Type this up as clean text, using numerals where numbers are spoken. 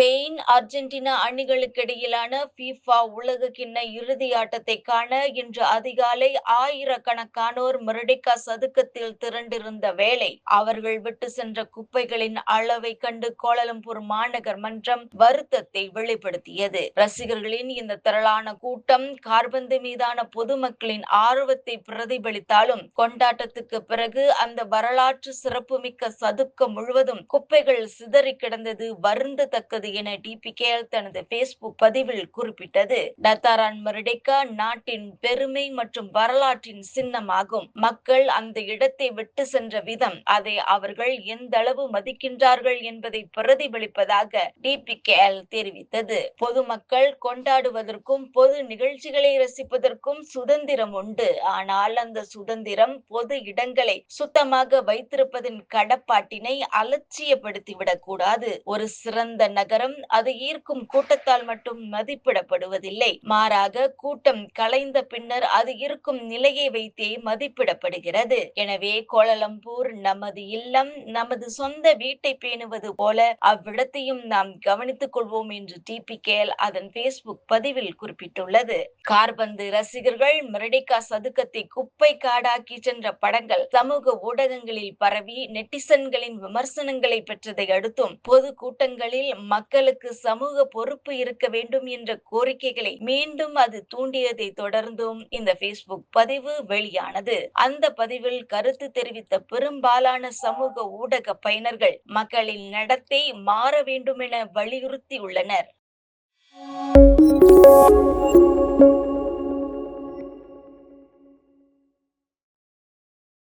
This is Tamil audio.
ஸ்பெயின், அர்ஜென்டினா அணிகளுக்கிடையிலான FIFA உலகக்கிண்ண இறுதி ஆட்டத்தை காண இன்று அதிகாலை ஆயிரக்கணக்கானோர் மெர்டிகா சதுக்கத்தில் திரண்டிருந்த வேளை, அவர்கள் விட்டு சென்ற குப்பைகளின் அளவை கண்டு கோலாலம்பூர் மாநகர் மன்றம் வருத்தத்தை வெளிப்படுத்தியது. ரசிகர்களின் இந்த திரளான கூட்டம் கால்பந்து மீதான பொதுமக்களின் ஆர்வத்தை பிரதிபலித்தாலும், கொண்டாட்டத்துக்கு பிறகு அந்த வரலாற்று சிறப்புமிக்க சதுக்கம் முழுவதும் குப்பைகள் சிதறி கிடந்தது வருந்தத்தக்கது என டிபிகேஎல் தனது பேஸ்புக் பதிவில் குறிப்பிட்டது. டத்தாரான் மெர்டிகா நாட்டின் பெருமை மற்றும் வரலாற்றின் சின்னமாகும். மக்கள் அந்த இடத்தை விட்டு சென்ற விதம், அதை அவர்கள் எந்த அளவு மதிக்கின்றார்கள் என்பதை பிரதிபலிப்பதாக டிபிகேஎல் தெரிவித்தது. பொதுமக்கள் கொண்டாடுவதற்கும் பொது நிகழ்ச்சிகளை ரசிப்பதற்கும் சுதந்திரம் உண்டு. ஆனால் அந்த சுதந்திரம் பொது இடங்களை சுத்தமாக வைத்திருப்பதன் கடப்பாட்டினை அலட்சியப்படுத்திவிடக் கூடாது. ஒரு சிறந்த நகரம் அது ஈர்க்கும் கூட்டத்தால் மட்டும் மதிப்பிடப்படுவதில்லை. மாறாக கூட்டம் கலைந்த பின்னர் அது இருக்கும் நிலையை வைத்தே மதிப்பிடப்படுகிறது. எனவே கோலாலம்பூர் நமது இல்லம், நமது சொந்த வீட்டை பேணுவது போல அவ்விடத்தையும் நாம் கவனித்துக் கொள்வோம் என்று டிபிகேஎல் அதன் பேஸ்புக் பதிவில் குறிப்பிட்டுள்ளது. கால்பந்து ரசிகர்கள் மெர்டிகா சதுக்கத்தை குப்பை காடாக்கி சென்ற படங்கள் சமூக ஊடகங்களில் பரவி நெட்டிசன்களின் விமர்சனங்களை பெற்றதை அடுத்தும், பொது கூட்டங்களில் மக்களுக்கு சமூக பொறுப்பு இருக்க வேண்டும் என்ற கோரிக்கைகளை மீண்டும் அது தூண்டியதை தொடர்ந்தும் இந்த பேஸ்புக் பதிவு வெளியானது. அந்த பதிவில் கருத்து தெரிவித்த பெரும்பாலான சமூக ஊடக பயனர்கள் மக்களின் நடத்தை மாற வேண்டும் என வலியுறுத்தியுள்ளனர்.